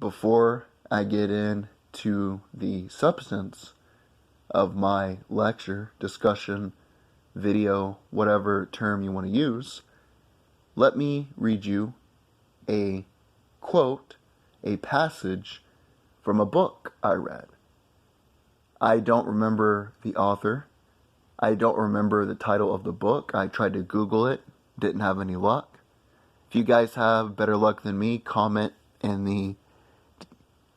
before I get into the substance of my lecture, discussion, video, whatever term you want to use, let me read you a quote, a passage from a book I read. I don't remember the author. I don't remember the title of the book. I tried to Google it, didn't have any luck. If you guys have better luck than me, comment in the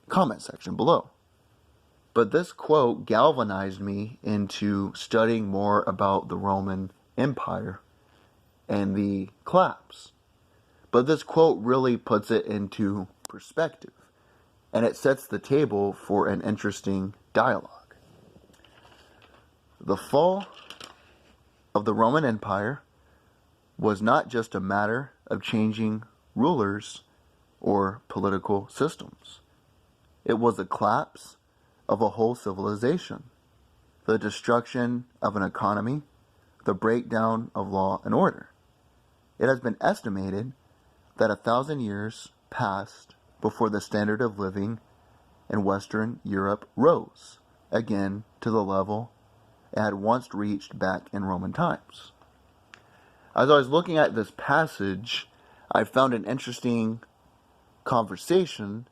comment section below. But this quote galvanized me into studying more about the Roman Empire and the collapse. But this quote really puts it into perspective, and it sets the table for an interesting dialogue. The fall of the Roman Empire was not just a matter of changing rulers or political systems. It was the collapse of a whole civilization, the destruction of an economy, the breakdown of law and order. It has been estimated that 1,000 years passed before the standard of living in Western Europe rose again to the level it had once reached back in Roman times. As I was looking at this passage, I found an interesting conversation,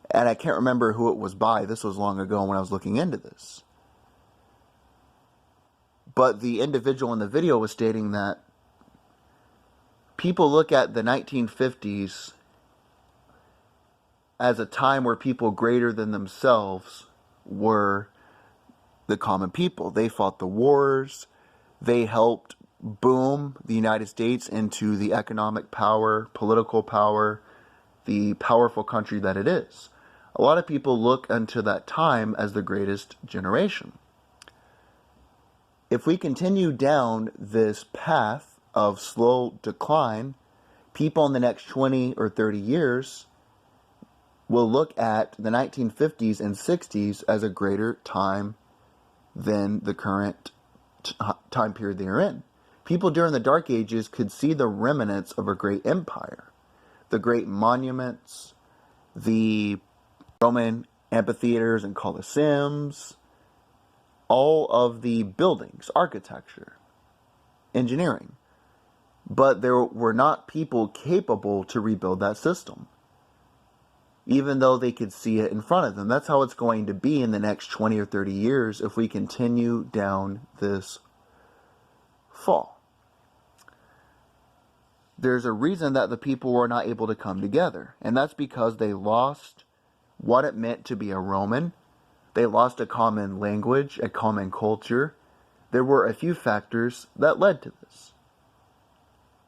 and I can't remember who it was by. This was long ago when I was looking into this. But the individual in the video was stating that people look at the 1950s as a time where people greater than themselves were the common people. They fought the wars. They helped boom the United States into the economic power, political power, the powerful country that it is. A lot of people look into that time as the greatest generation. If we continue down this path of slow decline, people in the next 20 or 30 years will look at the 1950s and 60s as a greater time than the current time period they are in. People during the Dark Ages could see the remnants of a great empire. The great monuments, the Roman amphitheaters and colosseums, all of the buildings, architecture, engineering. But there were not people capable to rebuild that system, even though they could see it in front of them. That's how it's going to be in the next 20 or 30 years if we continue down this fall. There's a reason that the people were not able to come together, and that's because they lost what it meant to be a Roman. They lost a common language, a common culture. There were a few factors that led to this.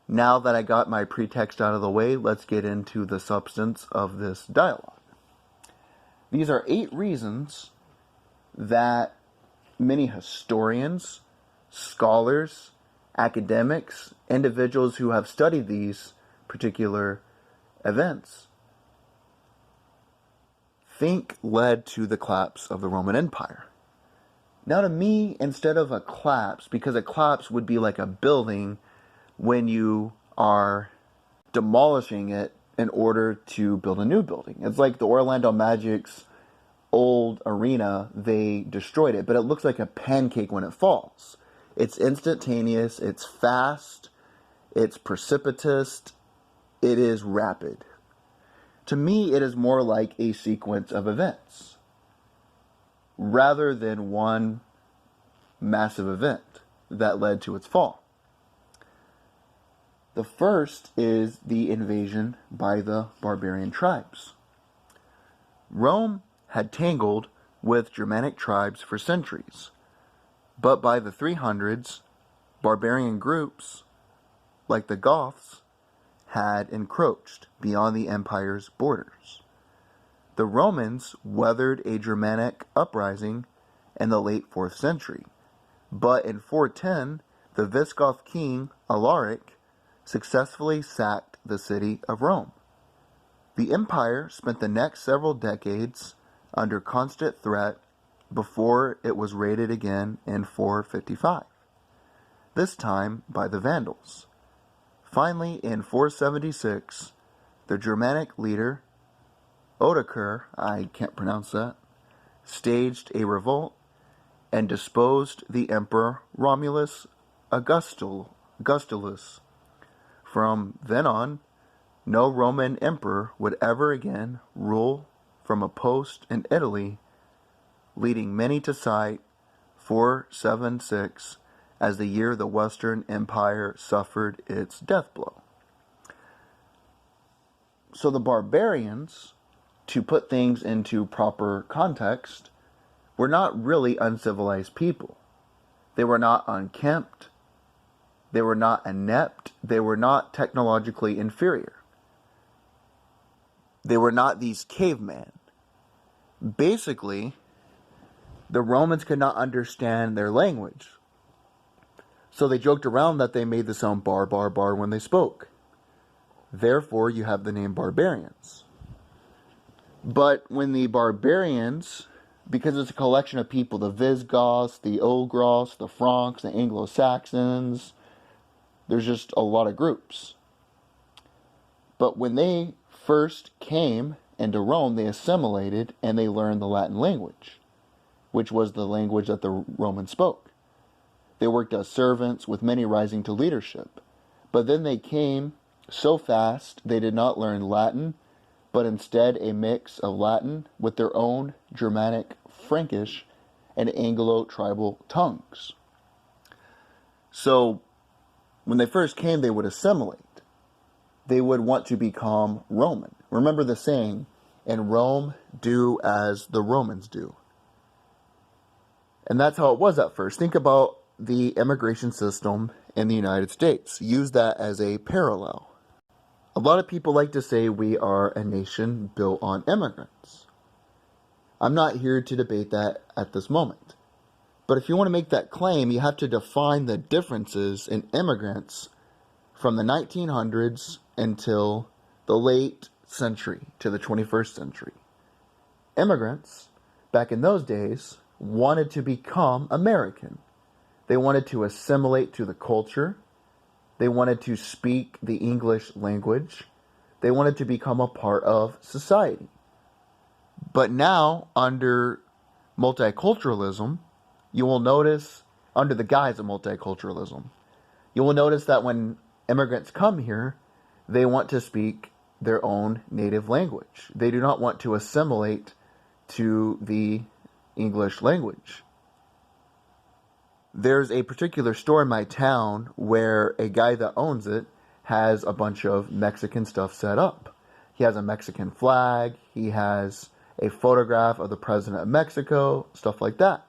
Now that I got my pretext out of the way, let's get into the substance of this dialogue. These are 8 reasons that many historians, scholars, academics, individuals who have studied these particular events think led to the collapse of the Roman Empire. Now to me, instead of a collapse, because a collapse would be like a building when you are demolishing it in order to build a new building. It's like the Orlando Magic's old arena, they destroyed it, but it looks like a pancake when it falls. It's instantaneous, it's fast, it's precipitous, it is rapid. To me, it is more like a sequence of events, rather than one massive event that led to its fall. The first is the invasion by the barbarian tribes. Rome had tangled with Germanic tribes for centuries, but by the 300s, barbarian groups, like the Goths, had encroached beyond the empire's borders. The Romans weathered a Germanic uprising in the late 4th century, but in 410, the Visigoth king Alaric successfully sacked the city of Rome. The empire spent the next several decades under constant threat before it was raided again in 455, this time by the Vandals. Finally, in 476, the Germanic leader Odoacer, I can't pronounce that, staged a revolt and deposed the Emperor Romulus Augustulus. From then on, no Roman emperor would ever again rule from a post in Italy, leading many to cite 476 as the year the Western Empire suffered its death blow. So the barbarians, to put things into proper context, were not really uncivilized people. They were not unkempt. They were not inept. They were not technologically inferior. They were not these cavemen. Basically, the Romans could not understand their language. So they joked around that they made the sound bar, bar, bar when they spoke. Therefore, you have the name barbarians. But when the barbarians, because it's a collection of people, the Visigoths, the Ogros, the Franks, the Anglo-Saxons, there's just a lot of groups. But when they first came into Rome, they assimilated and they learned the Latin language, which was the language that the Romans spoke. They worked as servants, with many rising to leadership. But then they came so fast, they did not learn Latin, but instead a mix of Latin with their own Germanic, Frankish, and Anglo-tribal tongues. So, when they first came, they would assimilate. They would want to become Roman. Remember the saying, in Rome, do as the Romans do. And that's how it was at first. Think about the immigration system in the United States. Use that as a parallel. A lot of people like to say we are a nation built on immigrants. I'm not here to debate that at this moment. But if you want to make that claim, you have to define the differences in immigrants from the 1900s until the late century to the 21st century. Immigrants, back in those days, wanted to become American. They wanted to assimilate to the culture. They wanted to speak the English language. They wanted to become a part of society. But now, under multiculturalism, you will notice, under the guise of multiculturalism, you will notice that when immigrants come here, they want to speak their own native language. They do not want to assimilate to the English language. There's a particular store in my town where a guy that owns it has a bunch of Mexican stuff set up. He has a Mexican flag, he has a photograph of the president of Mexico, stuff like that.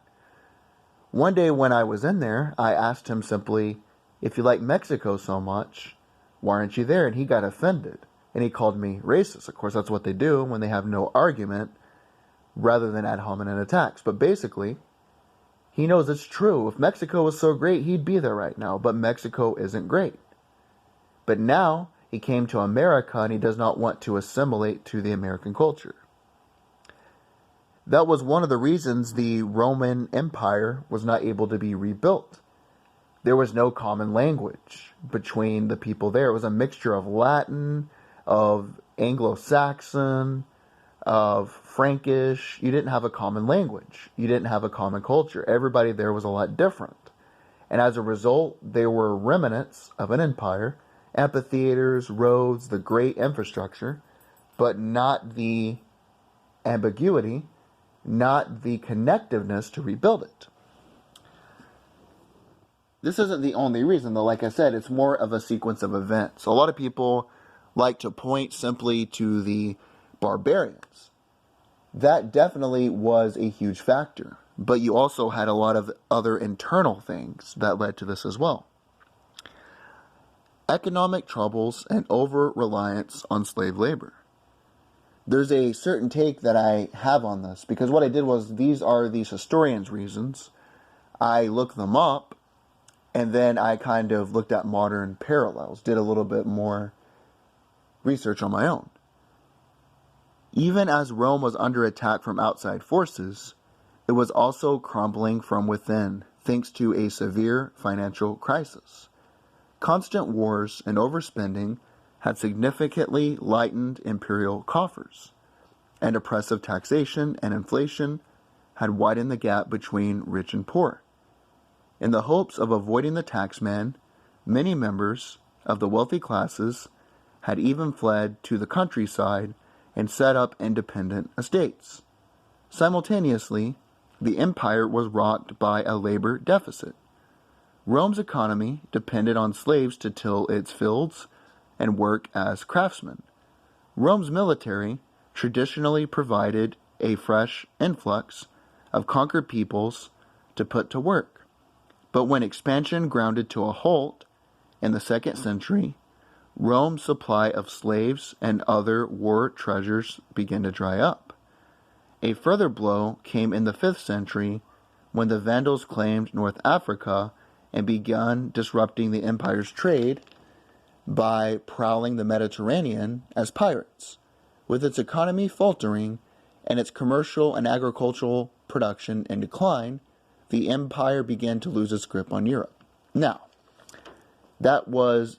One day when I was in there, I asked him simply, if you like Mexico so much, why aren't you there? And he got offended. And he called me racist. Of course, that's what they do when they have no argument, rather than ad hominem attacks. But basically, he knows it's true. If Mexico was so great, he'd be there right now. But Mexico isn't great. But now, he came to America and he does not want to assimilate to the American culture. That was one of the reasons the Roman Empire was not able to be rebuilt. There was no common language between the people there. It was a mixture of Latin, of Anglo-Saxon, of Frankish. You didn't have a common language. You didn't have a common culture. Everybody there was a lot different. And as a result, there were remnants of an empire, amphitheaters, roads, the great infrastructure, but not the ambiguity, not the connectiveness to rebuild it. This isn't the only reason, though. Like I said, it's more of a sequence of events. A lot of people like to point simply to the barbarians. That definitely was a huge factor. But you also had a lot of other internal things that led to this as well. Economic troubles and over-reliance on slave labor. There's a certain take that I have on this, because what I did was, these are these historians' reasons. I looked them up, and then I kind of looked at modern parallels, did a little bit more research on my own. Even as Rome was under attack from outside forces, it was also crumbling from within, thanks to a severe financial crisis. Constant wars and overspending had significantly lightened imperial coffers. and oppressive taxation and inflation had widened the gap between rich and poor. In the hopes of avoiding the taxman, many members of the wealthy classes had even fled to the countryside and set up independent estates. Simultaneously, the empire was rocked by a labor deficit. Rome's economy depended on slaves to till its fields and work as craftsmen. Rome's military traditionally provided a fresh influx of conquered peoples to put to work. But when expansion grounded to a halt in the 2nd century, Rome's supply of slaves and other war treasures began to dry up. A further blow came in the 5th century when the Vandals claimed North Africa and began disrupting the empire's trade by prowling the Mediterranean as pirates. With its economy faltering and its commercial and agricultural production in decline, the empire began to lose its grip on Europe. Now, that was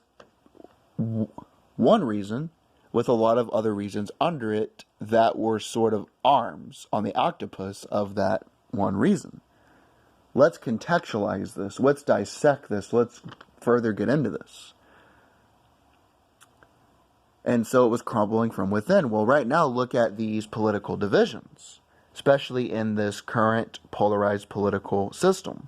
one reason, with a lot of other reasons under it that were sort of arms on the octopus of that one reason. Let's contextualize this. Let's dissect this. Let's further get into this. And so it was crumbling from within. Well, right now, look at these political divisions, especially in this current polarized political system.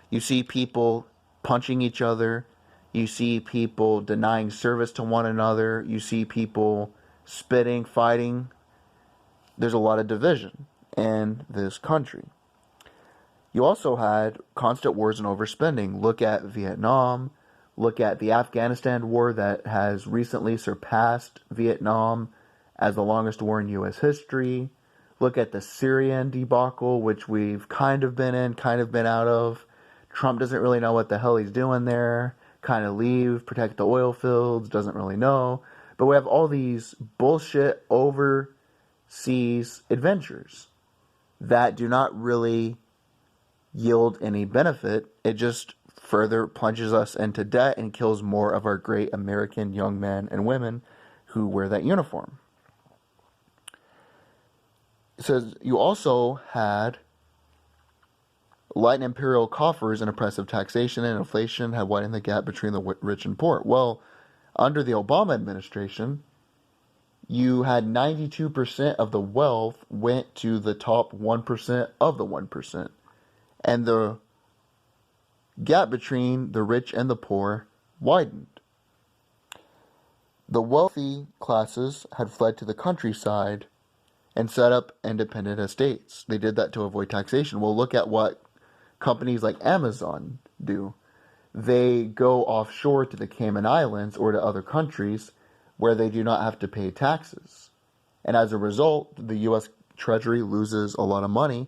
You see people punching each other. You see people denying service to one another. You see people spitting, fighting. There's a lot of division in this country. You also had constant wars and overspending. Look at Vietnam. Look at the Afghanistan war that has recently surpassed Vietnam as the longest war in U.S. history. Look at the Syrian debacle, which we've kind of been in, kind of been out of. Trump doesn't really know what the hell he's doing there. Kind of leave, protect the oil fields, doesn't really know. But we have all these bullshit overseas adventures that do not really yield any benefit. It just further plunges us into debt and kills more of our great American young men and women who wear that uniform. It says you also had light imperial coffers and oppressive taxation and inflation had widened the gap between the rich and poor. Well, under the Obama administration, you had 92% of the wealth went to the top 1% of the 1%. And the gap between the rich and the poor widened. The wealthy classes had fled to the countryside and set up independent estates. They did that to avoid taxation. Well, look at what companies like Amazon do. They go offshore to the Cayman Islands or to other countries where they do not have to pay taxes. And as a result, the U.S. Treasury loses a lot of money